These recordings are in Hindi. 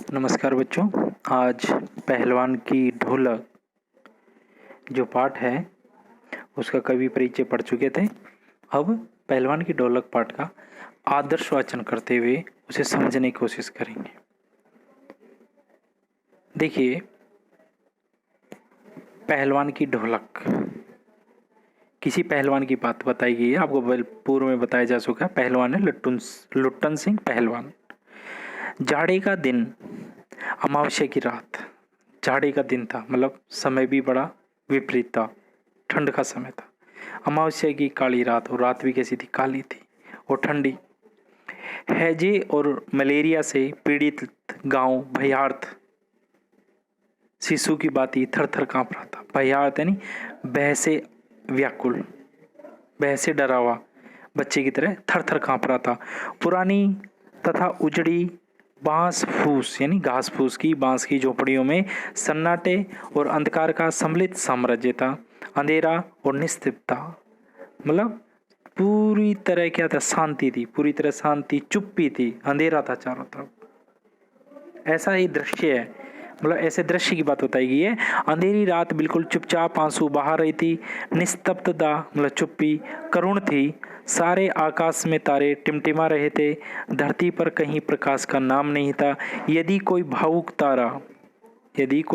नमस्कार बच्चों। आज पहलवान की ढोलक जो पाठ है उसका कवि परिचय पढ़ चुके थे। अब पहलवान की ढोलक पाठ का आदर्श वाचन करते हुए उसे समझने की कोशिश करेंगे। देखिए, पहलवान की ढोलक किसी पहलवान की बात बताई गई है। आपको पूर्व में बताया जा चुका है। पहलवान है लुट्टन सिंह पहलवान। जाड़े का दिन, अमावस्या की रात। जाड़े का दिन था, मतलब समय भी बड़ा विपरीत था, ठंड का समय था। अमावस्या की काली रात, और रात भी कैसी थी? काली थी और ठंडी। हैजे और मलेरिया से पीड़ित गांव भयार्थ शिशु की बाती थर थर कांप रहा था। भयार्थ यानी भय से व्याकुल, भय से डरा हुआ बच्चे की तरह थर थर कांप रहा था। पुरानी तथा उजड़ी बांस फूस यानी घास फूस की बांस की झोपड़ियों में सन्नाटे और अंधकार का सम्मिलित साम्राज्य था। अंधेरा और निस्तब्धता, मतलब पूरी तरह क्या था? शांति थी, पूरी तरह शांति, चुप्पी थी, अंधेरा था चारों तरफ। ऐसा ही दृश्य है, मतलब ऐसे दृश्य की बात बताई गई है। अंधेरी रात बिल्कुल चुपचाप आंसू बहा रही थी। निस्तब्धता मतलब चुप्पी करुण थी। सारे आकाश में तारे टिमटिमा रहे थे। धरती पर कहीं प्रकाश का नाम नहीं था। यदि कोई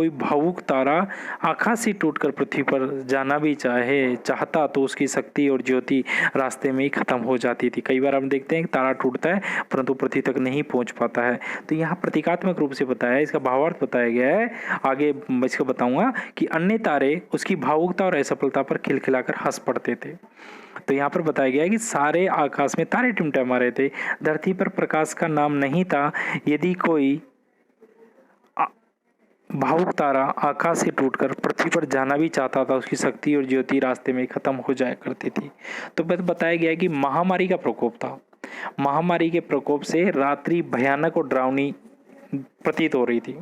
भावुक तारा आकाश से टूटकर पृथ्वी पर जाना भी चाहता तो उसकी शक्ति और ज्योति रास्ते में ही खत्म हो जाती थी। कई बार हम देखते हैं कि तारा टूटता है परंतु पृथ्वी तक नहीं पहुंच पाता है। तो यहाँ प्रतीकात्मक रूप से बताया है, इसका भावार्थ बताया गया है। आगे इसको बताऊंगा कि अन्य तारे उसकी भावुकता और असफलता पर खिलखिलाकर हंस पड़ते थे। तो यहाँ पर बताया गया है कि सारे आकाश में तारे टिमटिमा रहे थे। धरती पर प्रकाश का नाम नहीं था। यदि कोई भावुक तारा आकाश से टूटकर पृथ्वी पर जाना भी चाहता था, उसकी शक्ति और ज्योति रास्ते में खत्म हो जाया करती थी। तो बताया गया कि महामारी का प्रकोप था। महामारी के प्रकोप से रात्रि भयानक और डरावनी प्रतीत हो रही थी।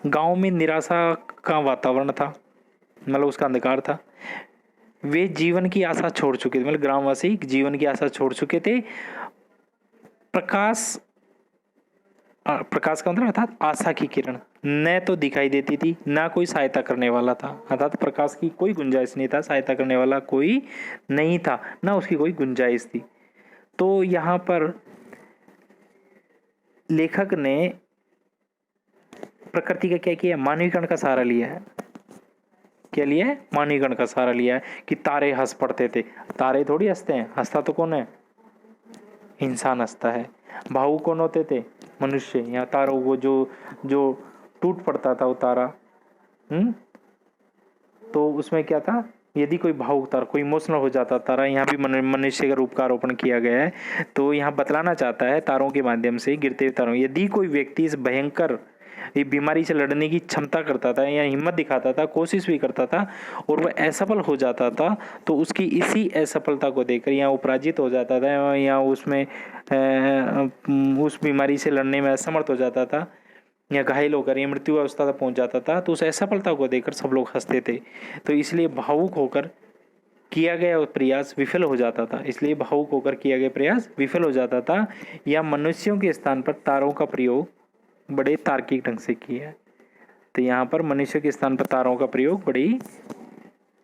गांव में निराशा का वातावरण था, मतलब उसका अंधकार था। वे जीवन की आशा छोड़ चुके थे, मतलब ग्रामवासी जीवन की आशा छोड़ चुके थे। प्रकाश का मतलब अर्थात आशा की किरण न तो दिखाई देती थी, ना कोई सहायता करने वाला था। अर्थात प्रकाश की कोई गुंजाइश नहीं था, सहायता करने वाला कोई नहीं था, ना उसकी कोई गुंजाइश थी। तो यहाँ पर लेखक ने प्रकृति का क्या किया? मानवीकरण का सहारा लिया है। क्या लिया है? मानवीकरण का सहारा लिया है कि तारे हंस पड़ते थे। तारे थोड़ी हंसते हैं, हंसता तो कौन है? इंसान हंसता है। भावुक कौन होते थे? मनुष्य। यहाँ तारों को जो टूट पड़ता था वो तारा, तो उसमें क्या था? यदि कोई भावुक तारा, कोई इमोशनल हो जाता तारा, यहाँ भी मनुष्य का रूप का आरोपण किया गया है। तो यहाँ बतलाना चाहता है तारों के माध्यम से, गिरते हुए तारों, यदि कोई व्यक्ति इस भयंकर ये बीमारी से लड़ने की क्षमता करता था या हिम्मत दिखाता था, कोशिश भी करता था, और वह असफल हो जाता था, तो उसकी इसी असफलता को देखकर या वो पराजित हो जाता था या उसमें उस बीमारी से लड़ने में असमर्थ हो जाता था या घायल होकर या मृत्यु अवस्था तक पहुंच जाता था, तो उस असफलता को देखकर सब लोग हंसते थे। तो इसलिए भावुक होकर किया गया प्रयास विफल हो जाता था। इसलिए भावुक होकर किया गया प्रयास विफल हो जाता था। या मनुष्यों के स्थान पर तारों का प्रयोग बड़े तार्किक ढंग से किया है। तो यहाँ पर मनुष्य के स्थान पर तारों का प्रयोग बड़ी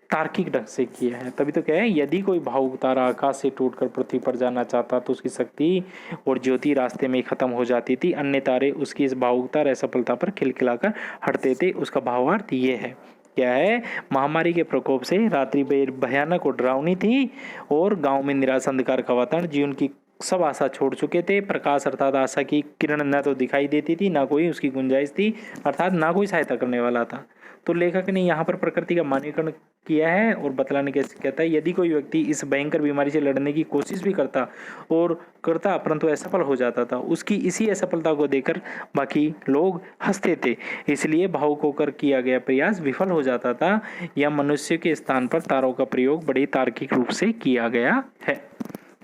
तार्किक ढंग से किया है। तभी तो क्या है, यदि कोई भावुक तारा आकाश से टूटकर पृथ्वी पर जाना चाहता तो उसकी शक्ति और ज्योति रास्ते में खत्म हो जाती थी। अन्य तारे उसकी इस भावुकता और असफलता पर खिलखिलाकर हटते थे। उसका भावार्थ ये है, क्या है? महामारी के प्रकोप से रात्रि भयानक और डरावनी थी और गांव में निराशा अंधकार का वातावरण। जीवन की सब आशा छोड़ चुके थे। प्रकाश अर्थात आशा की किरण न तो दिखाई देती थी, ना कोई उसकी गुंजाइश थी, अर्थात ना कोई सहायता करने वाला था। तो लेखक ने यहाँ पर प्रकृति का मानवीकरण किया है और बतलाने कैसे कहता है, यदि कोई व्यक्ति इस भयंकर बीमारी से लड़ने की कोशिश भी करता परंतु असफल हो जाता था, उसकी इसी असफलता को देखकर बाकी लोग हंसते थे। इसलिए भावुक होकर किया गया प्रयास विफल हो जाता था। या मनुष्य के स्थान पर तारों का प्रयोग बड़े तार्किक रूप से किया गया है।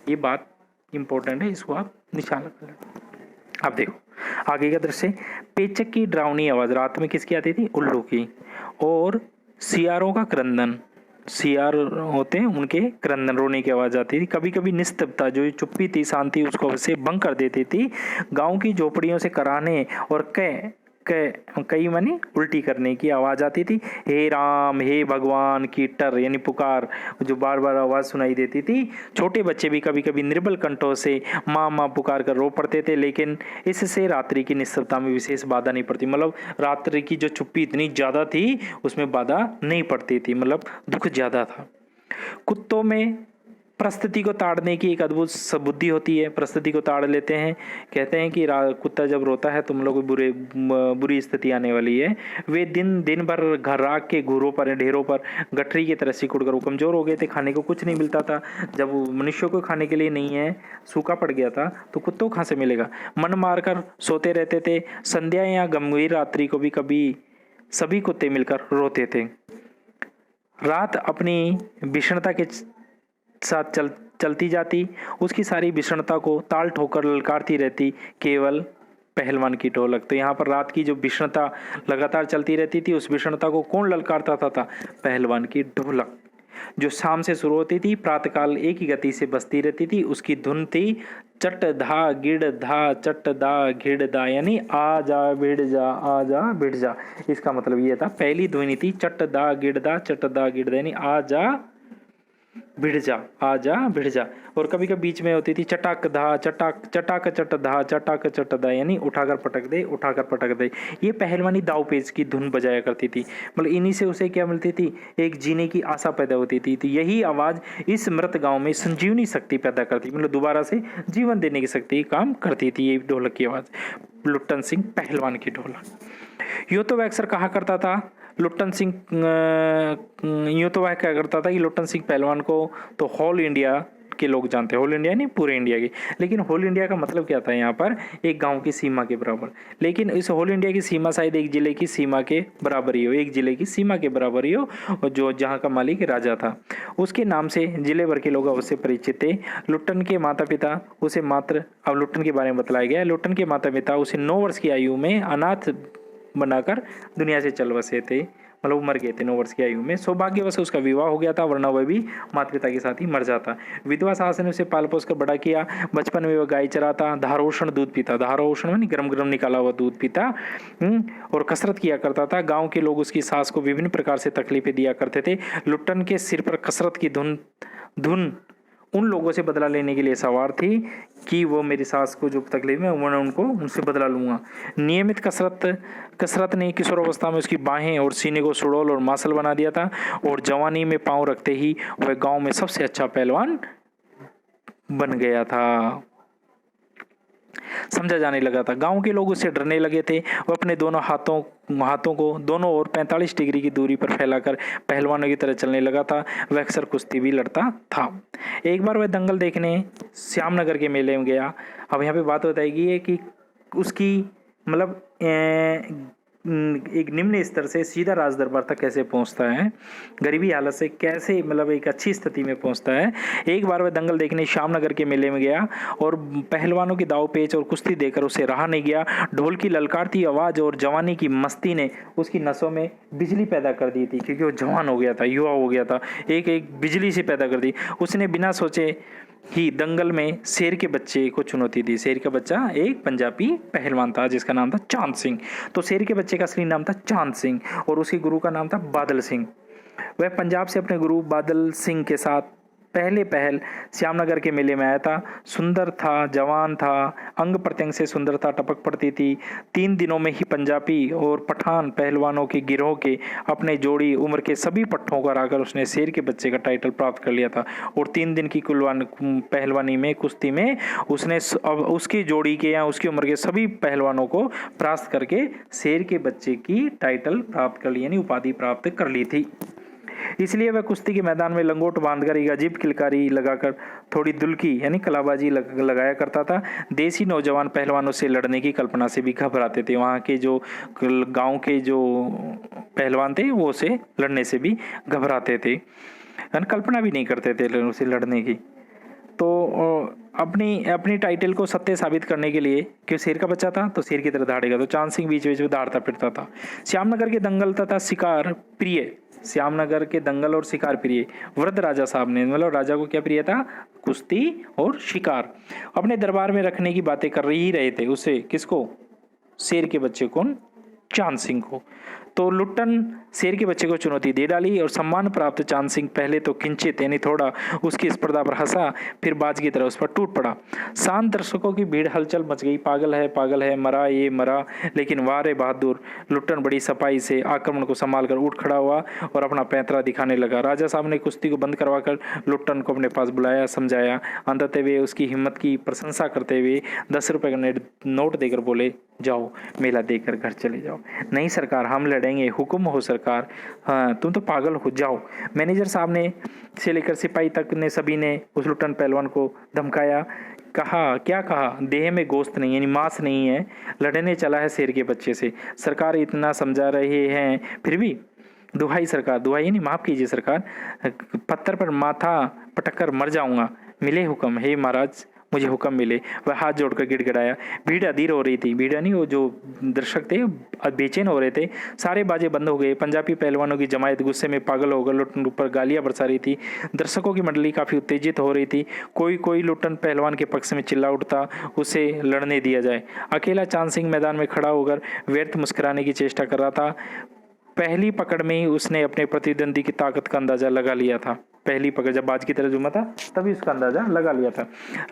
ये बात इंपॉर्टेंट है, इसको आप निशान कर लें। अब देखो आगे का दृश्य। पेचक की डरावनी आवाज रात में किसकी आती थी? उल्लू की। और सियारों का क्रंदन, सियार होते हैं उनके क्रंदन रोने की आवाज़ आती थी। कभी कभी निस्तब्धता, जो चुप्पी थी, शांति, उसको से भंग कर देती थी। गांव की झोपड़ियों से कराहने और कई मानी उल्टी करने की आवाज़ आती थी। हे राम, हे भगवान की टर यानी पुकार, जो बार बार आवाज़ सुनाई देती थी। छोटे बच्चे भी कभी कभी निर्बल कंठों से माँ माँ पुकार कर रो पड़ते थे, लेकिन इससे रात्रि की निस्तब्धता में विशेष बाधा नहीं पड़ती। मतलब रात्रि की जो चुप्पी इतनी ज़्यादा थी उसमें बाधा नहीं पड़ती थी, मतलब दुख ज़्यादा था। कुत्तों में परिस्थिति को ताड़ने की एक अद्भुत बुद्धि होती है। परिस्थिति को ताड़ लेते हैं। कहते हैं कि कुत्ता जब रोता है तो हम लोग बुरी स्थिति आने वाली है। वे दिन भर घर राख के घूरों पर, ढेरों पर गठरी की तरह सिकुड़ कर कमजोर हो गए थे। खाने को कुछ नहीं मिलता था। जब मनुष्यों को खाने के लिए नहीं है, सूखा पड़ गया था, तो कुत्तों कहाँ से मिलेगा। मन मारकर सोते रहते थे। संध्या या गंभीर रात्रि को भी कभी सभी कुत्ते मिलकर रोते थे। रात अपनी भीषणता के साथ चलती जाती, उसकी सारी भीषणता को ताल ठोकर ललकारती रहती केवल पहलवान की ढोलक। तो यहाँ पर रात की जो भीषणता लगातार चलती रहती थी, उस भीषणता को कौन ललकारता था? पहलवान की ढोलक, जो शाम से शुरू होती थी, प्रातःकाल एक ही गति से बजती रहती थी। उसकी धुन थी चट धा गिड़ धा, चट दा घिड़ दा, यानी आ जा भिड़ जा, आ जा भिड़ जा। इसका मतलब ये था, पहली ध्वनि थी चट दा गिड़ दा, चट दा गिड़ दा, यानी आ जा भिड़ जा, आ जा भिड़ जा। और कभी कभी बीच में होती थी चटाक धा चटाक, चटाक चट धा, चटाक चट धा, यानी उठाकर पटक दे, उठाकर पटक दे। ये पहलवानी दाव पेच की धुन बजाया करती थी। मतलब इन्हीं से उसे क्या मिलती थी? एक जीने की आशा पैदा होती थी। तो यही आवाज इस मृत गांव में संजीवनी शक्ति पैदा करती, मतलब दोबारा से जीवन देने की शक्ति काम करती थी। ये ढोलक की आवाज, लुट्टन सिंह पहलवान की ढोलक। यूं तो वह अक्सर कहा करता था लुट्टन सिंह यूं तो वह क्या करता था कि लुट्टन सिंह पहलवान को तो होल इंडिया के लोग जानते हैं। होल इंडिया नहीं, पूरे इंडिया की। लेकिन होल इंडिया का मतलब क्या था? यहाँ पर एक गांव की सीमा के बराबर। लेकिन इस होल इंडिया की सीमा शायद एक जिले की सीमा के बराबर ही हो, एक जिले की सीमा के बराबर ही हो, और जो जहाँ का मालिक राजा था उसके नाम से जिले भर के लोग अवश्य परिचित थे। लुट्टन के माता पिता उसे मात्र, अब लुट्टन के बारे में बताया गया, लुट्टन के माता पिता उसे 9 वर्ष की आयु में अनाथ बनाकर दुनिया से चल बसे थे। मतलब मर गए थे 9 वर्ष की आयु में। सौभाग्यवश उसका विवाह हो गया था, वरना वह भी माता पिता के साथ ही मर जाता। विधवा सास ने उसे पाल पोस कर बड़ा किया। बचपन में वह गाय चराता, धारोषण दूध पीता, धारोषण यानी गरम गरम निकाला हुआ दूध पीता, और कसरत किया करता था। गांव के लोग उसकी सास को विभिन्न प्रकार से तकलीफें दिया करते थे। लुट्टन के सिर पर कसरत की धुन उन लोगों से बदला लेने के लिए सवार थी कि वो मेरी सास को जो तकलीफ है मैं उनसे बदला लूंगा। नियमित कसरत ने किशोर अवस्था में उसकी बाहें और सीने को सुडौल और मांसल बना दिया था, और जवानी में पांव रखते ही वह गांव में सबसे अच्छा पहलवान बन गया था, समझा जाने लगा था। गांव के लोग उससे डरने लगे थे। वह अपने दोनों हाथों को दोनों ओर 45 डिग्री की दूरी पर फैलाकर पहलवानों की तरह चलने लगा था। वह अक्सर कुश्ती भी लड़ता था। एक बार वह दंगल देखने श्यामनगर के मेले में गया। अब यहाँ पे बात बताएगी है कि उसकी मतलब एक निम्न स्तर से सीधा राज दरबार तक कैसे पहुंचता है, गरीबी हालत से कैसे मतलब एक अच्छी स्थिति में पहुंचता है। एक बार वह दंगल देखने श्यामनगर के मेले में गया और पहलवानों की दाव पेच और कुश्ती देखकर उसे रहा नहीं गया। ढोल की ललकारती आवाज और जवानी की मस्ती ने उसकी नसों में बिजली पैदा कर दी थी, क्योंकि वो जवान हो गया था, युवा हो गया था, एक बिजली से पैदा कर दी। उसने बिना सोचे ही दंगल में शेर के बच्चे को चुनौती दी। शेर का बच्चा एक पंजाबी पहलवान था जिसका नाम था चांद सिंह। तो शेर के बच्चे का असली नाम था चांद सिंह और उसके गुरु का नाम था बादल सिंह। वह पंजाब से अपने गुरु बादल सिंह के साथ पहल श्यामनगर के मेले में आया था। सुंदर था, जवान था, अंग प्रत्यंग से सुंदरता टपक पड़ती थी। 3 दिनों में ही पंजाबी और पठान पहलवानों के गिरोह के अपने जोड़ी उम्र के सभी पट्टों को हराकर उसने शेर के बच्चे का टाइटल प्राप्त कर लिया था। और 3 दिन की पहलवानी में, कुश्ती में उसने उसकी जोड़ी के या उसकी उम्र के सभी पहलवानों को परास्त करके शेर के बच्चे की टाइटल प्राप्त कर ली, यानी उपाधि प्राप्त कर ली थी। इसलिए वह कुश्ती के मैदान में लंगोट बांधकर एक अजीब किलकारी लगाकर थोड़ी दुल्की यानी कलाबाजी लगाया करता था। देसी नौजवान पहलवानों से लड़ने की कल्पना से भी घबराते थे। वहाँ के जो गांव के जो पहलवान थे वो उसे लड़ने से भी घबराते थे, कल्पना भी नहीं करते थे उसे लड़ने की। तो अपनी अपनी टाइटल को सत्य साबित करने के लिए कि शेर का बच्चा था तो शेर की तरह दहाड़ेगा, तो चांद सिंह बीच बीच में दहाड़ता फिरता था। श्यामनगर के दंगल तथा शिकार प्रिय, श्यामनगर के दंगल और शिकार प्रिय वृद्ध राजा साहब ने, मतलब राजा को क्या प्रिय था? कुश्ती और शिकार। अपने दरबार में रखने की बातें कर ही रहे थे उससे, किसको? शेर के बच्चे को, चांद सिंह को। तो लुट्टन शेर के बच्चे को चुनौती दे डाली और सम्मान प्राप्त चांद सिंह पहले तो किंचित यानी थोड़ा उसकी स्पर्धा पर हंसा, फिर बाज की तरह उस पर टूट पड़ा। शांत दर्शकों की भीड़ हलचल मच गई। पागल है, मरा ये मरा। लेकिन वाह रे बहादुर, लुट्टन बड़ी सफाई से आक्रमण को संभाल कर उठ खड़ा हुआ और अपना पैंतरा दिखाने लगा। राजा साहब ने कुश्ती को बंद करवाकर लुट्टन को अपने पास बुलाया, समझाया। अंततः वे उसकी हिम्मत की प्रशंसा करते हुए 10 रुपए का नोट देकर बोले, जाओ मेला देकर घर चले जाओ। नहीं सरकार, हम लड़ेंगे, हुक्म हो सरकार। हाँ तुम तो पागल हो, जाओ। मैनेजर साहब ने से लेकर सिपाही तक ने सभी ने उस लुट्टन पहलवान को धमकाया। कहा, क्या कहा? देह में गोश्त नहीं यानी मांस नहीं है, लड़ने चला है शेर के बच्चे से। सरकार इतना समझा रहे हैं फिर भी, दुहाई सरकार, दुहाई नहीं माफ कीजिए सरकार, पत्थर पर माथा पटक कर मर जाऊंगा, मिले हुक्म। हे महाराज मुझे हुक्म मिले। वह हाथ जोड़कर गिड़गिड़ाया। भीड़ अधीर हो रही थी, भीड़ नहीं वो जो दर्शक थे बेचैन हो रहे थे। सारे बाजे बंद हो गए। पंजाबी पहलवानों की जमायत गुस्से में पागल होकर लुट्टन ऊपर गालियां बरसा रही थी। दर्शकों की मंडली काफी उत्तेजित हो रही थी। कोई कोई लुट्टन पहलवान के पक्ष में चिल्ला उठता, उसे लड़ने दिया जाए। अकेला चांद सिंह मैदान में खड़ा होकर व्यर्थ मुस्कुराने की चेष्टा कर रहा था। पहली पकड़ में ही उसने अपने प्रतिद्वंदी की ताकत का अंदाजा लगा लिया था। पहली पकड़ जब बाज की तरह जुमा था तभी उसका अंदाजा लगा लिया था।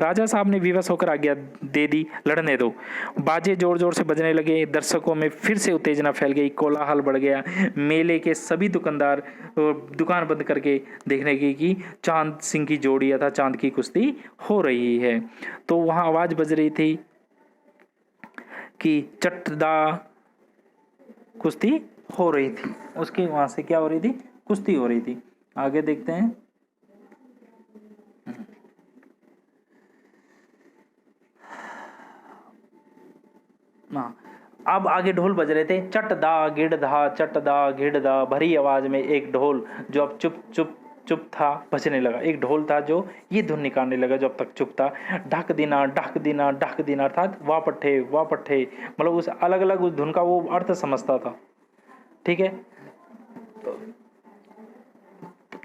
राजा साहब ने विवश होकर आज्ञा दे दी, लड़ने दो। बाजे जोर जोर से बजने लगे। दर्शकों में फिर से उत्तेजना फैल गई, कोलाहल बढ़ गया। मेले के सभी दुकानदार दुकान बंद करके देखने की कि चांद सिंह की जोड़ी था चांद की कुश्ती हो रही है। तो वहां आवाज बज रही थी कि चटदा कुश्ती हो रही थी। उसके वहां से क्या हो रही थी? कुश्ती हो रही थी। आगे देखते हैं। अब आगे ढोल बज रहे थे, चट दा गिड़ धा, चट दा गिड़ दा। भरी आवाज में एक ढोल जो अब चुप चुप चुप था बजने लगा। एक ढोल था जो ये धुन निकालने लगा जो अब तक चुप था। ढक दिना ढक दिना ढक दिना, अर्थात वापट्ठे वापट्ठे, मतलब उस अलग अलग उस धुन का वो अर्थ समझता था। ठीक है,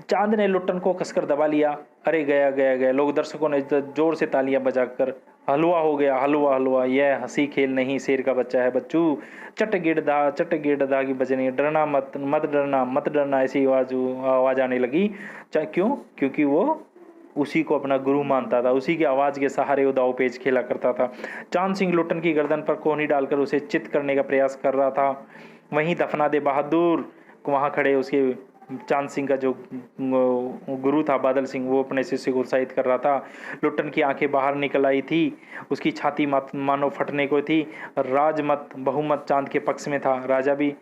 चांद ने लुट्टन को कसकर दबा लिया। अरे गया गया गया। लोग दर्शकों ने जोर से तालियां बजाकर, हलवा हो गया, हलवा हलवा, यह हंसी खेल नहीं, शेर का बच्चा है बच्चू। चट गिड़ दा की बजनी, डरना मत, मत डरना मत डरना, ऐसी आवाज आने लगी। क्यों? क्योंकि वो उसी को अपना गुरु मानता था, उसी की आवाज के सहारे वो दाव पेच खेला करता था। चांद सिंह लुट्टन की गर्दन पर कोहनी डालकर उसे चित करने का प्रयास कर रहा था। वहीं दफना दे बहादुर, वहां खड़े उसके चांद सिंह का जो गुरु था बादल सिंह, वो अपने शिष्य को उत्साहित कर रहा था। लुट्टन की आंखें बाहर निकल आई थी, उसकी छाती मानो फटने को थी। राजमत बहुमत चांद के पक्ष में था। राजा भी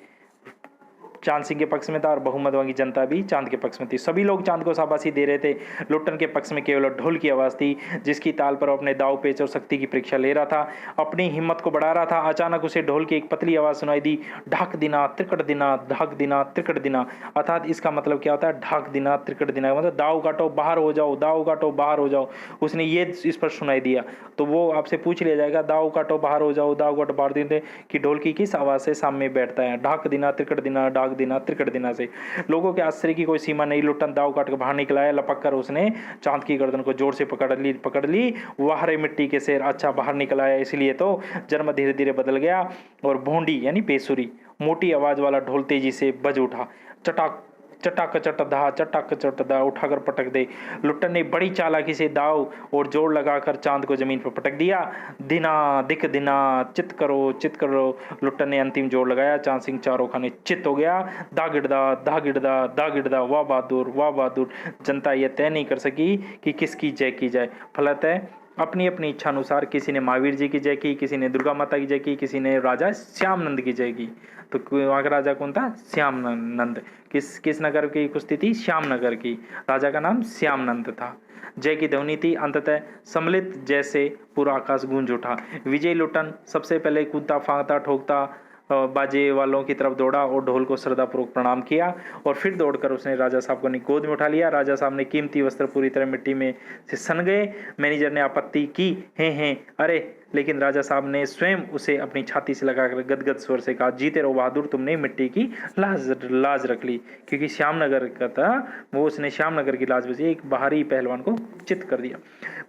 चांद सिंह के पक्ष में था और बहुमत की जनता भी चांद के पक्ष में थी। सभी लोग चांद को शाबाशी दे रहे थे। लुट्टन के पक्ष में केवल ढोल की आवाज थी, जिसकी ताल पर अपने दाव पेच और शक्ति की परीक्षा ले रहा था, अपनी हिम्मत को बढ़ा रहा था। अचानक उसे ढोल की एक पतली आवाज सुनाई दी, ढाक दिना त्रिकट दिना, ढाक दिना त्रिकट दिना। अर्थात इसका मतलब क्या होता है? ढाक दिना त्रिकट दिना, मतलब दाव काटो बाहर हो जाओ, दाव काटो बाहर हो जाओ। उसने ये इस पर सुनाई दिया। तो वो आपसे पूछ लिया जाएगा, दाव काटो बाहर हो जाओ, दाव काटो बाहर देते कि ढोल की किस आवाज से सामने बैठता है? ढाक दिना त्रिकट दिना, ढाक दिना त्रिकट दिना से। लोगों के आश्चर्य की कोई सीमा नहीं। लुट्टन दाव काट कर बाहर निकला है। लपक कर उसने चांद की गर्दन को जोर से पकड़ ली। वाह रे मिट्टी के शेर, अच्छा बाहर निकला है, इसलिए तो जन्म धीरे धीरे बदल गया। और भोंडी यानी बेसुरी मोटी आवाज वाला ढोल तेजी से बज उठा। चटाक चटाक चटदा उठाकर पटक दे। लुट्टन ने बड़ी चालाकी से दाव और जोर लगाकर चांद को जमीन पर पटक दिया। दिना दिख दिना, चित करो। लुट्टन ने अंतिम जोर लगाया। चांद सिंह चारों खाने चित हो गया। दा गिड़दा, वाह बहादुर। जनता यह तय नहीं कर सकी कि किसकी जय की जाए। फलतः अपनी अपनी इच्छा अनुसार किसी ने महावीर जी की जय की, किसी ने दुर्गा माता की जय की, किसी ने राजा श्यामनंद की जय की। तो वहाँ का राजा कौन था? श्यामनंद। किस नगर की कुश्ती थी? श्यामनगर की। राजा का नाम श्यामनंद था। जय की ध्वनि थी। अंततः सम्मिलित जैसे पूरा आकाश गूंज उठा। विजय लुट्टन सबसे पहले कूदता फांगता ठोकता बाजे वालों की तरफ दौड़ा और ढोल को श्रद्धापूर्वक प्रणाम किया और फिर दौड़कर उसने राजा साहब को अपनी गोद में उठा लिया। राजा साहब ने कीमती वस्त्र पूरी तरह मिट्टी में से सन गए। मैनेजर ने आपत्ति की, हैं अरे, लेकिन राजा साहब ने स्वयं उसे अपनी छाती से लगाकर गदगद स्वर से कहा, जीते रहो बहादुर, तुमने मिट्टी की लाज रख ली। क्योंकि श्यामनगर का था वो, उसने श्यामनगर की लाज बची, एक बाहरी पहलवान को चित कर दिया।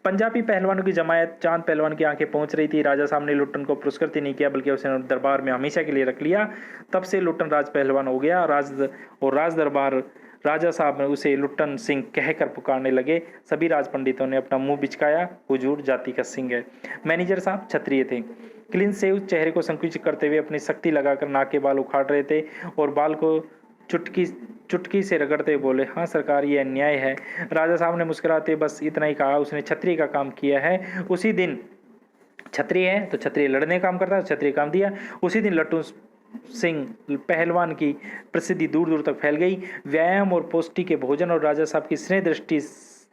पंजाबी पहलवानों की जमायत चांद पहलवान की आंखें पहुंच रही थी। राजा साहब ने लुट्टन को पुरस्कृत ही नहीं किया बल्कि उसे दरबार में हमेशा के लिए रख लिया। तब से लुट्टन राज पहलवान हो गया। राज दरबार राजा साहब ने उसे लुट्टन सिंह कहकर पुकारने लगे। सभी राज पंडितों ने अपना मुंह बिचकाया, हुजूर जाति का सिंह है। मैनेजर साहब क्षत्रिय थे। क्लीन से उस चेहरे को संकुचित करते हुए अपनी शक्ति लगाकर नाक के बाल उखाड़ रहे थे और बाल को चुटकी से रगड़ते बोले, हाँ सरकार, ये अन्याय है। राजा साहब ने मुस्कुराते बस इतना ही कहा, उसने क्षत्रिय का काम किया है। उसी दिन क्षत्रिय है तो क्षत्रिय लड़ने का काम करता है, क्षत्रिय काम दिया। उसी दिन लट्टू सिंह पहलवान की प्रसिद्धि दूर दूर तक फैल गई। व्यायाम और पौष्टिक के भोजन और राजा साहब की स्नेह दृष्टि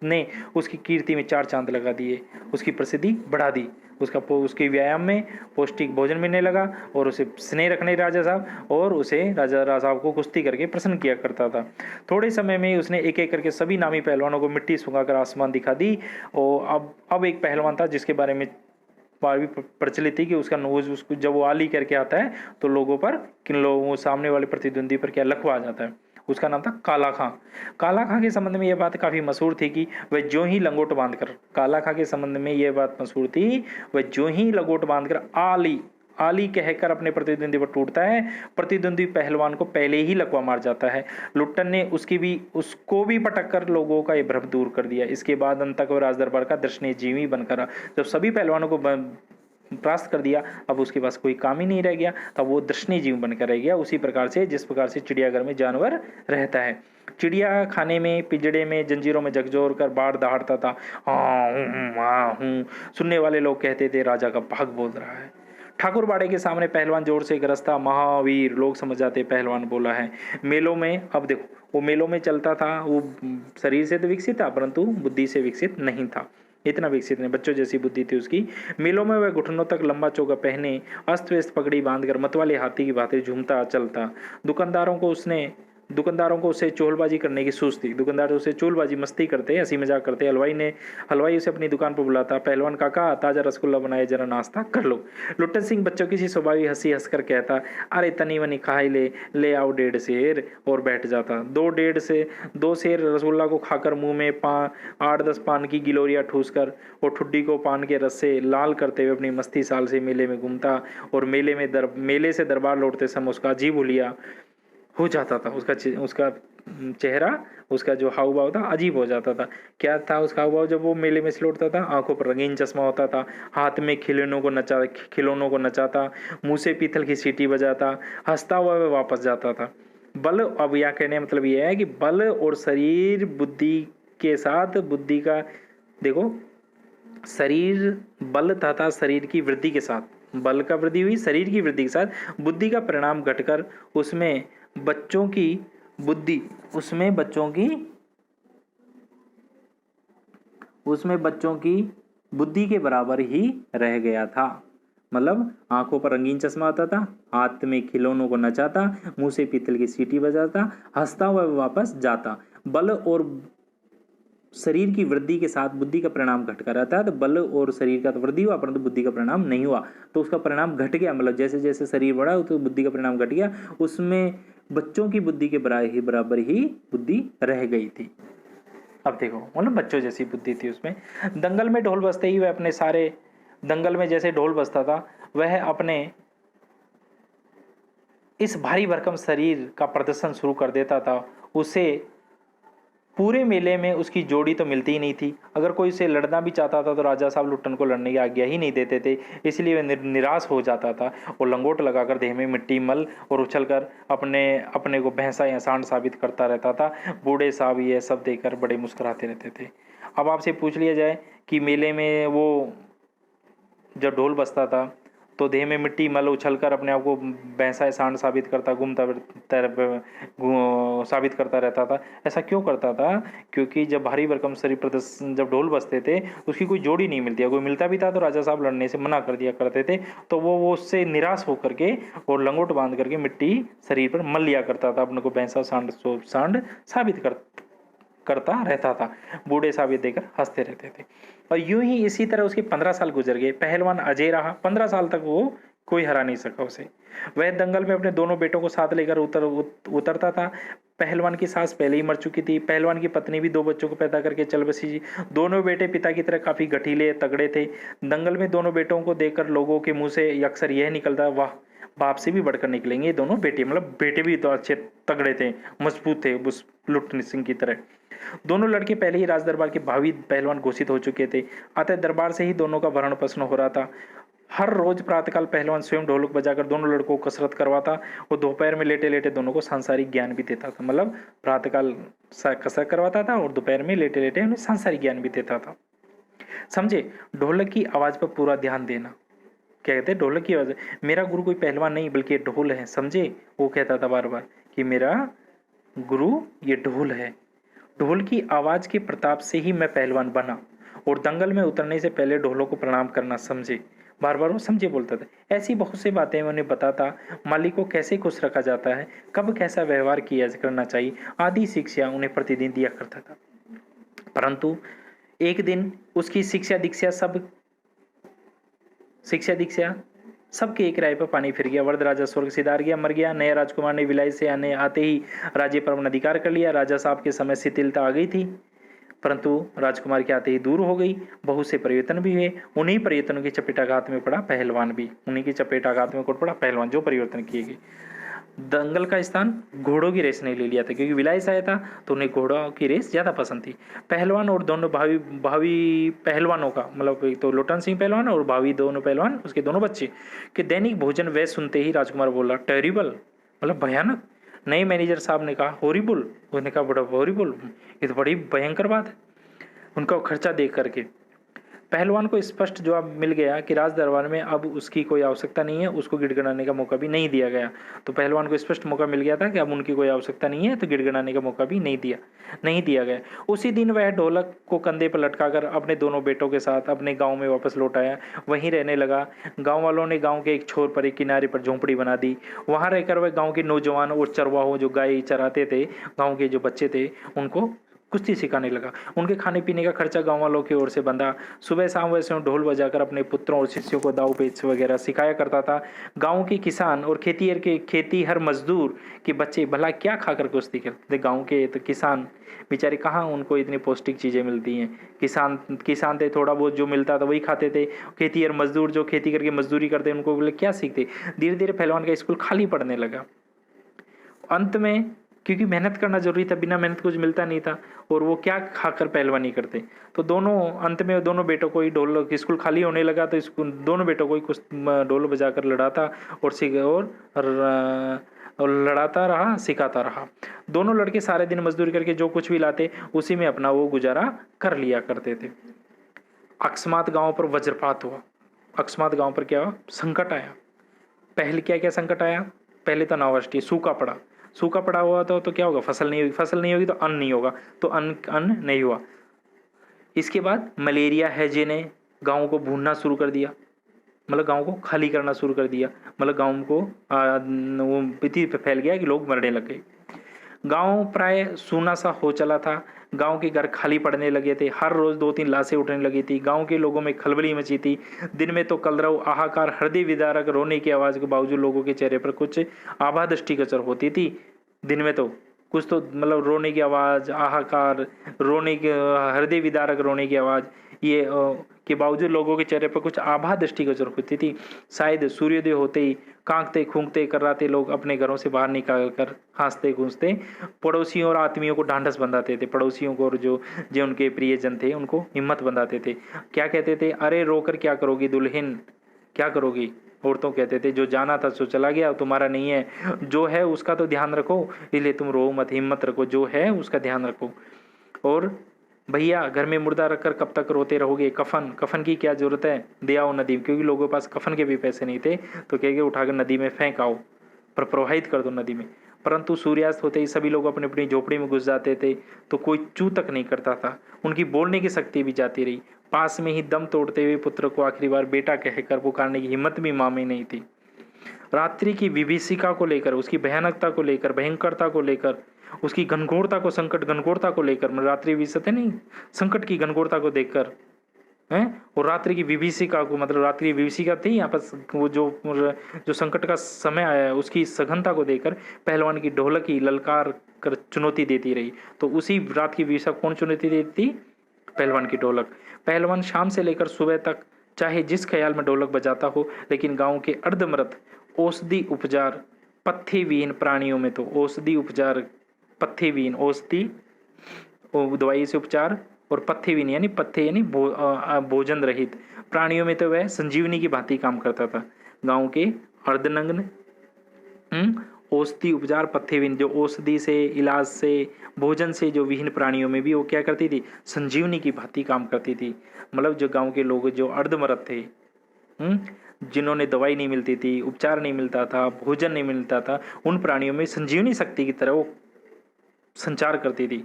ने उसकी कीर्ति में 4 चांद लगा दिए, उसकी प्रसिद्धि बढ़ा दी। उसके व्यायाम में पौष्टिक भोजन मिलने लगा और उसे स्नेह रखने राजा साहब, और उसे राजा साहब को कुश्ती करके प्रसन्न किया करता था। थोड़े समय में उसने एक एक करके सभी नामी पहलवानों को मिट्टी सुखाकर आसमान दिखा दी। और अब एक पहलवान था जिसके बारे में भी प्रचलित थी कि उसका नोज, उसको जब वो आली करके आता है तो लोगों पर, किन लोगों, सामने वाले प्रतिद्वंदी पर क्या लकवा आ जाता है। उसका नाम था काला खां। काला खां के संबंध में यह बात काफी मशहूर थी कि वह जो ही लंगोट बांधकर, काला खां के संबंध में यह बात मशहूर थी, वह जो ही लंगोट बांधकर आली कहकर अपने प्रतिद्वंदी पर टूटता है, प्रतिद्वंदी पहलवान को पहले ही लकवा मार जाता है। लुट्टन ने उसको भी पटक कर लोगों का ये भ्रम दूर कर दिया। इसके बाद अंत तक वह राजदरबार का दर्शनीय जीवी बनकर, जब सभी पहलवानों को परास्त कर दिया, अब उसके पास कोई काम ही नहीं रह गया, तब वो दर्शनीय जीव बनकर रह गया। उसी प्रकार से जिस प्रकार से चिड़ियाघर में जानवर रहता है, चिड़िया खाने में, पिंजड़े में, जंजीरों में झकझोर कर बाढ़ दहाड़ता था, हाँ हूँ। सुनने वाले लोग कहते थे राजा का भाग बोल रहा है। ठाकुर बाड़े के सामने पहलवान जोर से गरजता, महावीर, लोग समझ जाते पहलवान बोला है। मेलों में, अब देखो, वो मेलों में चलता था, वो शरीर से तो विकसित था परंतु बुद्धि से विकसित नहीं था, इतना विकसित नहीं, बच्चों जैसी बुद्धि थी उसकी। मेलों में वह घुटनों तक लंबा चोगा पहने, अस्त व्यस्त पगड़ी बांधकर मतवाले हाथी की भांति झूमता चलता। दुकानदारों को उससे चोलबाजी करने की सूझ थी। दुकानदार उसे चोलबाजी, मस्ती करते, हंसी मजाक करते। हलवाई उसे अपनी दुकान पर बुलाता, पहलवान काका ताजा रसगुल्ला बनाए, जरा नाश्ता कर लो। लुट्टन सिंह बच्चों की सी स्वाभाविक हंसी हंसकर कहता, अरे तनी वनी खा ही ले आओ 1.5 सेर, और बैठ जाता। 2 सेर रसगुल्ला को खाकर मुंह में 8-10 पान की गिलोरियां ठूस कर और ठुड्डी को पान के रस से लाल करते हुए अपनी मस्ती साल से मेले में घूमता। और मेले से दरबार लौटते समय उसका अजीब हुलिया हो जाता था। उसका चेहरा, उसका जो हाव भाव था अजीब हो जाता था। क्या था उसका हाव भाव जब वो मेले में से लौटता था? आंखों पर रंगीन चश्मा होता था, हाथ में खिलौनों को नचाता, मुंह से पीतल की सीटी बजाता, हंसता हुआ वह वापस जाता था। बल, अब यह कहने मतलब यह है कि बल और शरीर बुद्धि के साथ, बुद्धि का देखो, शरीर बल तथा शरीर की वृद्धि के साथ, बल का वृद्धि हुई, शरीर की वृद्धि के साथ बुद्धि का परिणाम घटकर उसमें बच्चों की बुद्धि के बराबर ही रह गया था। मतलब आंखों पर रंगीन चश्मा आता था, हाथ में खिलौनों को नचाता, मुंह से पीतल की सीटी बजाता, हंसता हुआ वापस जाता। बल और शरीर की वृद्धि के साथ बुद्धि का परिणाम घटकर रहता है। तो बल और शरीर का तो वृद्धि हुआ परंतु बुद्धि का परिणाम नहीं हुआ, तो उसका परिणाम घट गया। मतलब जैसे जैसे शरीर बढ़ा तो बुद्धि का परिणाम घट गया, उसमें बच्चों की बुद्धि के बराबर ही बुद्धि रह गई थी। अब देखो, मतलब बच्चों जैसी बुद्धि थी उसमें। दंगल में ढोल बजते ही वह अपने सारे, दंगल में जैसे ढोल बजता था वह अपने इस भारी भरकम शरीर का प्रदर्शन शुरू कर देता था। उसे पूरे मेले में उसकी जोड़ी तो मिलती ही नहीं थी। अगर कोई उसे लड़ना भी चाहता था तो राजा साहब लुट्टन को लड़ने की आज्ञा ही नहीं देते थे, इसलिए वह निराश हो जाता था और लंगोट लगाकर देह में मिट्टी मल और उछलकर अपने को भैंसा या सांड साबित करता रहता था। बूढ़े साहब ये सब देखकर बड़े मुस्कुराते रहते थे। अब आपसे पूछ लिया जाए कि मेले में वो जब ढोल बजता था तो देह में मिट्टी मल उछलकर अपने आप को भैंसा सांड साबित करता साबित करता रहता था। ऐसा क्यों करता था? क्योंकि जब भारी भरकम शरीर प्रदर्शन जब ढोल बजते थे उसकी कोई जोड़ी नहीं मिलती, कोई मिलता भी था तो राजा साहब लड़ने से मना कर दिया करते थे। तो वो उससे निराश होकर के और लंगोट बांध करके मिट्टी शरीर पर मल लिया करता था, अपने को भैंसा सांड साबित करता रहता था। बूढ़े साबित देकर हंसते रहते थे। और यूं ही इसी तरह उसके 15 साल गुजर गए। पहलवान अजय रहा, 15 साल तक वो कोई हरा नहीं सका उसे। वह दंगल में अपने दोनों बेटों को साथ लेकर उतरता था। पहलवान की सास पहले ही मर चुकी थी। पहलवान की पत्नी भी 2 बच्चों को पैदा करके चल बसी। दोनों बेटे पिता की तरह काफी गठीले तगड़े थे। दंगल में दोनों बेटों को देखकर लोगों के मुंह से अक्सर यह निकलता, वाह, बाप से भी बढ़कर निकलेंगे दोनों बेटे। मतलब बेटे भी तो अच्छे तगड़े थे, मजबूत थे, उस लुटन सिंह की तरह। दोनों लड़के पहले ही राज दरबार के भावी पहलवान घोषित हो चुके थे। अतः दरबार से ही दोनों का भरण पोषण हो रहा था। हर रोज प्रातःकाल पहलवान स्वयं ढोलक बजाकर दोनों लड़कों को कसरत करवाता और दोपहर में लेटे लेटे दोनों को सांसारिक ज्ञान भी देता था। मतलब प्रातःकाल कसरत करवाता था और दोपहर में लेटे लेटे उन्हें सांसारिक ज्ञान भी देता था। समझे? ढोलक की आवाज पर पूरा ध्यान देना। क्या कहते हैं? ढोलक की आवाज। मेरा गुरु कोई पहलवान नहीं बल्कि ढोल है, समझे? वो कहता था बार बार कि मेरा गुरु ये ढोल है। ढोल की आवाज के प्रताप से ही मैं पहलवान बना और दंगल में उतरने से पहले ढोलों को प्रणाम करना, समझे? बार बार वो समझे बोलता था। ऐसी बहुत सी बातें मैं उन्हें बताता। मालिक को कैसे खुश रखा जाता है, कब कैसा व्यवहार किया करना चाहिए आदि शिक्षा उन्हें प्रतिदिन दिया करता था। परंतु एक दिन उसकी शिक्षा दीक्षा सबके एक राय पर पानी फिर गया। वरद राजा स्वर्ग सिधार गया, मर गया। नया राजकुमार ने विलायत से आते ही राज्य पर अपना अधिकार कर लिया। राजा साहब के समय शिथिलता आ गई थी, परंतु राजकुमार के आते ही दूर हो गई। बहुत से परिवर्तन भी हुए। उन्हीं परिवर्तनों की चपेटाघात में पड़ा पहलवान भी। उन्हीं की चपेटाघात में पड़ा पहलवान, जो परिवर्तन किए गए। दंगल का स्थान घोड़ों की रेस ने ले लिया था, क्योंकि विलायत आया था तो उन्हें घोड़ों की रेस ज्यादा पसंद थी। पहलवान और दोनों भावी पहलवानों का, मतलब एक तो लोटन सिंह पहलवान और भावी दोनों पहलवान, उसके दोनों बच्चे के दैनिक भोजन वे सुनते ही राजकुमार बोला, टेरिबल, मतलब भयानक। नए मैनेजर साहब ने कहा हॉरिबल। उसने कहा बड़ा हॉरिबल, ये तो बड़ी भयंकर बात है। उनका खर्चा देख करके पहलवान को स्पष्ट जवाब मिल गया कि राज दरबार में अब उसकी कोई आवश्यकता नहीं है। उसको गिड़गिड़ाने का मौका भी नहीं दिया गया। तो पहलवान को स्पष्ट मौका मिल गया था कि अब उनकी कोई आवश्यकता नहीं है, तो गिड़गिड़ाने का मौका भी नहीं दिया गया। उसी दिन वह ढोलक को कंधे पर लटकाकर अपने दोनों बेटों के साथ अपने गाँव में वापस लौट आया। वहीं रहने लगा। गाँव वालों ने गाँव के एक छोर पर एक किनारे पर झोंपड़ी बना दी। वहाँ रहकर वह गाँव के नौजवान और चरवाहों, जो गाय चराते थे, गाँव के जो बच्चे थे, उनको कुश्ती सिखाने लगा। उनके खाने पीने का खर्चा गांव वालों की ओर से बंधा। सुबह शाम वह स्वयं ढोल बजाकर अपने पुत्रों और शिष्यों को दाव पेच वगैरह सिखाया करता था। गांव के किसान और खेती हर मजदूर के बच्चे भला क्या खाकर कुश्ती खेलते? गांव के तो किसान बेचारे कहाँ उनको इतनी पौष्टिक चीजें मिलती हैं। किसान थे, थोड़ा बहुत जो मिलता था वही खाते थे। खेती हर मजदूर जो खेती करके मजदूरी करते उनको बोले क्या सीखते? धीरे धीरे पहलवान का स्कूल खाली पड़ने लगा। अंत में क्योंकि मेहनत करना जरूरी था, बिना मेहनत कुछ मिलता नहीं था, और वो क्या खाकर पहलवानी करते। तो अंत में दोनों बेटों को ही ढोल, स्कूल खाली होने लगा तो स्कूल दोनों बेटों को ही कुछ ढोल बजाकर लड़ाता और लड़ाता रहा, सिखाता रहा। दोनों लड़के सारे दिन मजदूरी करके जो कुछ भी लाते उसी में अपना वो गुजारा कर लिया करते थे। अकस्मात गांव पर वज्रपात हुआ। अकस्मात गांव पर क्या हुआ? संकट आया। पहले क्या क्या संकट आया? पहले तो अनावृष्टि, सूखा पड़ा हुआ तो क्या होगा? फसल नहीं होगी तो अन्न नहीं होगा, तो अन्न नहीं हुआ। इसके बाद मलेरिया हैजे ने गांव को भूनना शुरू कर दिया, मतलब गांव को खाली करना शुरू कर दिया। मतलब गांव को वो इतनी फैल गया कि लोग मरने लग गए। गांव प्राय सूना सा हो चला था। गांव के घर खाली पड़ने लगे थे। हर रोज 2-3 लाशें उठने लगी थी। गांव के लोगों में खलबली मची थी। दिन में तो कलरव, हाहाकार, हृदय विदारक रोने की आवाज के बावजूद लोगों के चेहरे पर कुछ आभा दृष्टिगोचर होती थी। दिन में तो कुछ तो मतलब रोने की आवाज, हाहाकार, रोने के हृदय विदारक रोने की आवाज, ये के बावजूद लोगों के चेहरे पर कुछ आभा दृष्टिगोचर होती थी। शायद सूर्योदय होते ही कांकते खूंकते कर्राते लोग अपने घरों से बाहर निकाल कर हंसते गूंजते पड़ोसियों और आत्मियों को ढांढस बंधाते थे। पड़ोसियों को और जो उनके प्रियजन थे उनको हिम्मत बंधाते थे। क्या कहते थे? अरे रोकर क्या करोगी दुल्हन, क्या करोगी? औरतों कहते थे जो जाना था सो चला गया, तुम्हारा नहीं है, जो है उसका तो ध्यान रखो, इसलिए तुम रो मत, हिम्मत रखो, जो है उसका ध्यान रखो। और भैया घर में मुर्दा रखकर कब तक रोते रहोगे, कफन कफन की क्या जरूरत है, दे आओ नदी में, क्योंकि लोगों के पास कफन के भी पैसे नहीं थे, तो कह के उठाकर नदी में फेंक आओ, पर प्रवाहित कर दो नदी में। परंतु सूर्यास्त होते ही सभी लोग अपनी अपनी झोपड़ी में घुस जाते थे, तो कोई चू तक नहीं करता था, उनकी बोलने की शक्ति भी जाती रही। पास में ही दम तोड़ते हुए पुत्र को आखिरी बार बेटा कहकर पुकारने की हिम्मत भी माँ में नहीं थी। रात्रि की विभीषिका को लेकर, उसकी भयानकता को लेकर, भयंकरता को लेकर, उसकी घनघोरता को, संकट घनघोरता को लेकर, मतलब रात्रि विभीषिका नहीं, संकट की घनघोरता को देखकर हैं, और रात्रि की विभीषिका को, मतलब रात्रि विभीषिका थी यहाँ पर, वो जो जो संकट का समय आया है उसकी सघनता को देखकर पहलवान की ढोलकी ललकार कर चुनौती देती रही। तो उसी रात की विभीषिका कौन चुनौती देती थी? पहलवान की ढोलक। पहलवान शाम से लेकर सुबह तक चाहे जिस ख्याल में ढोलक बजाता हो, लेकिन गांव के अर्धमृत औषधि उपचार पथ्यविहीन प्राणियों में, तो औषधि उपचार पथ्यविहीन, औषधि दवाई से उपचार, और पथ्यविहीन यानी पथ्य यानी भोजन रहित प्राणियों में तो वह संजीवनी की भांति काम करता था। गांव के अर्धनग्न औषधि उपचार पथ्यविहीन, जो औषधि से, इलाज से, भोजन से जो विहीन प्राणियों में भी वो क्या करती थी? संजीवनी की भांति काम करती थी। मतलब जो गांव के लोग जो अर्धमरत थे, जिन्होंने दवाई नहीं मिलती थी, उपचार नहीं मिलता था, भोजन नहीं मिलता था, उन प्राणियों में संजीवनी शक्ति की तरह वो संचार करती थी।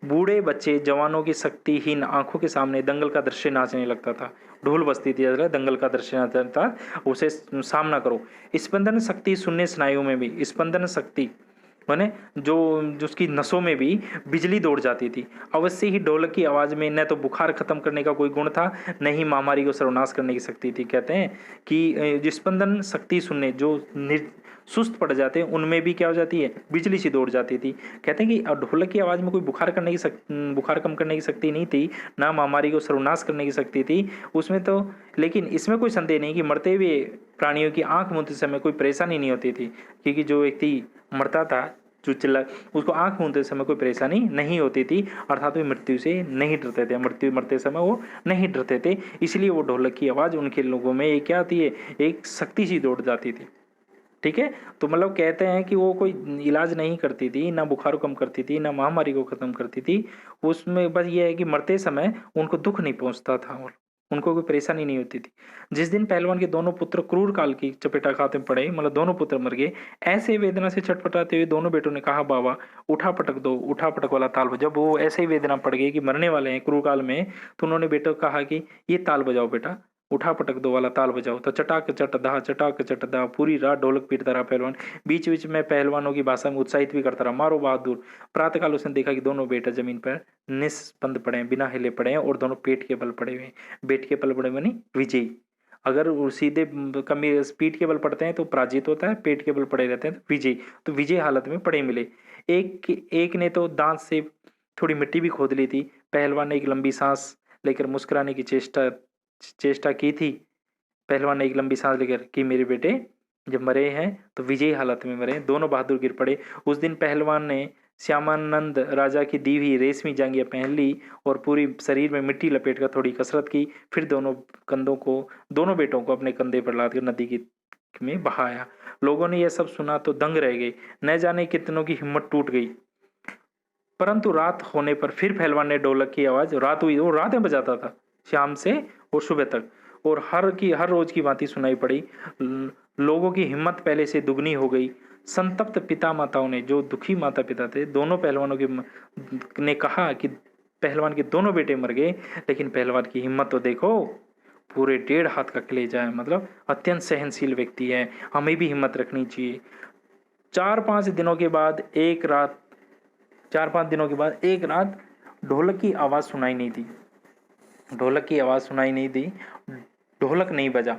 बूढ़े बच्चे जवानों की शक्तिहीन आंखों के सामने दंगल का दृश्य नाचने लगता था। ढोल बजती थी, दंगल का दृश्य नाचता था, उसे सामना करो। स्पंदन शक्ति शून्य स्नायुओं में भी, स्पंदन शक्ति माने जो उसकी नसों में भी बिजली दौड़ जाती थी। अवश्य ही ढोलक की आवाज में न तो बुखार खत्म करने का कोई गुण था, न ही महामारी को सर्वनाश करने की शक्ति थी। कहते हैं कि स्पंदन शक्ति सुनने जो सुस्त पड़ जाते हैं उनमें भी क्या हो जाती है? बिजली सी दौड़ जाती थी। कहते हैं कि ढोलक की आवाज में कोई बुखार कम करने की शक्ति नहीं थी, ना महामारी को सर्वनाश करने की शक्ति थी उसमें तो। लेकिन इसमें कोई संदेह नहीं कि मरते हुए प्राणियों की आंख मूंदते समय कोई परेशानी नहीं होती थी, क्योंकि जो व्यक्ति मरता था, जो चिल्ला, उसको आंख मूंदते समय कोई परेशानी नहीं होती थी, अर्थात वे मृत्यु से नहीं डरते थे, मरते समय वो नहीं डरते थे। इसलिए वो ढोलक की आवाज उनके लोगों में एक क्या आती है? एक शक्ति सी दौड़ जाती थी। ठीक है, तो मतलब कहते हैं कि वो कोई इलाज नहीं करती थी, ना बुखार को कम करती थी, ना महामारी को खत्म करती थी। उसमें बस ये है कि मरते समय उनको दुख नहीं पहुंचता था और उनको कोई परेशानी नहीं होती थी। जिस दिन पहलवान के दोनों पुत्र क्रूर काल की चपेटा खाते पड़े, मतलब दोनों पुत्र मर गए, ऐसे वेदना से छटपटाते हुए दोनों बेटों ने कहा, बाबा उठा पटक दो, उठा पटक वाला ताल बजाओ। जब वो ऐसे ही वेदना पड़ गई कि मरने वाले हैं क्रूर काल में, तो उन्होंने बेटों को कहा कि ये ताल बजाओ बेटा, उठा पटक दो वाला ताल बजाओ। तो चटाक चट दा पूरी रात ढोलक पीटता रहा पहलवान। बीच बीच में पहलवानों की भाषा में उत्साहित भी करता रहा, मारो बहादुर। प्रातःकाल उसने देखा कि दोनों बेटा जमीन पर निस्पंद पड़े हैं, बिना हिले पड़े हैं, और दोनों पेट के बल पड़े हुए हैं। पेट के बल पड़े मानी विजयी। अगर सीधे कमी पीठ के बल पड़ते हैं तो पराजित होता है, पेट के बल पड़े रहते हैं तो विजयी। तो विजय हालत में पड़े मिले। एक ने तो दांत से थोड़ी मिट्टी भी खोद ली थी। पहलवान ने एक लंबी सांस लेकर मुस्कुराने की चेष्टा की थी। पहलवान ने एक लंबी सांस लेकर कि मेरे बेटे जब मरे हैं तो विजयी हालत में मरे। दोनों बहादुर गिर पड़े। उस दिन पहलवान ने श्यामानंद राजा की दी हुई रेशमी जांघिया पहन ली और पूरी शरीर में मिट्टी लपेटकर थोड़ी कसरत की। फिर दोनों बेटों को अपने कंधे पर लादकर नदी की में बहाया। लोगों ने यह सब सुना तो दंग रह गए, न जाने कितनों की हिम्मत टूट गई। परंतु रात होने पर फिर पहलवान ने ढोलक की आवाज, रात हुई वो रात में बजाता था, शाम से और सुबह तक, और हर रोज की भांति सुनाई पड़ी। लोगों की हिम्मत पहले से दुगनी हो गई। संतप्त पिता माताओं ने, जो दुखी माता पिता थे, दोनों पहलवानों के ने कहा कि पहलवान के दोनों बेटे मर गए, लेकिन पहलवान की हिम्मत तो देखो, पूरे 1.5 हाथ का कलेजा है, मतलब अत्यंत सहनशील व्यक्ति है, हमें भी हिम्मत रखनी चाहिए। 4-5 दिनों के बाद एक रात ढोलक की आवाज सुनाई नहीं दी। ढोलक नहीं बजा।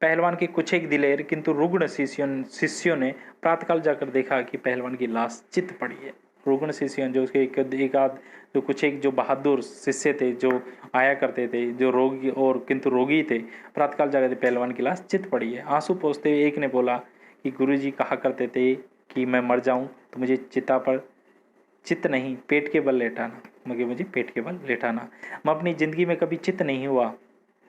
पहलवान के कुछ एक दिलेर किंतु रुग्ण शिष्यों ने प्रातःकाल जाकर देखा कि पहलवान की लाश चित पड़ी है। रुग्ण शिष्यों, जो उसके एक आध जो कुछ एक जो बहादुर शिष्य थे, जो आया करते थे, जो रोगी और किंतु रोगी थे, प्रातःकाल जाकर पहलवान की लाश चित पड़ी है। आंसू पोंछते हुए एक ने बोला कि गुरुजी कहा करते थे कि मैं मर जाऊं तो मुझे चिता पर चित नहीं, पेट के बल लेटाना, मुझे पेट के बल लेटाना। मैं अपनी जिंदगी में कभी चित नहीं हुआ,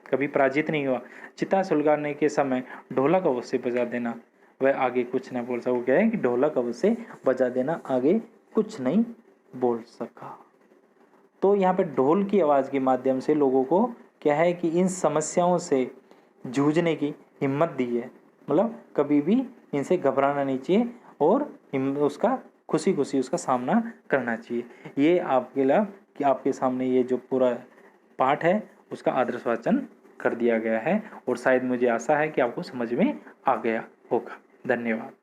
कभी पराजित नहीं हुआ। चिता सुलगाने के समय ढोलक अवश्य बजा देना। वह आगे कुछ न बोल सका। वो कह कि ढोलक अवश्य बजा देना, आगे कुछ नहीं बोल सका। तो यहाँ पे ढोल की आवाज़ के माध्यम से लोगों को क्या है कि इन समस्याओं से जूझने की हिम्मत दी है। मतलब कभी भी इनसे घबराना नहीं चाहिए और उसका खुशी खुशी उसका सामना करना चाहिए। ये आपके लिए कि आपके सामने ये जो पूरा पाठ है उसका आदर्श वाचन कर दिया गया है और शायद मुझे आशा है कि आपको समझ में आ गया होगा। धन्यवाद।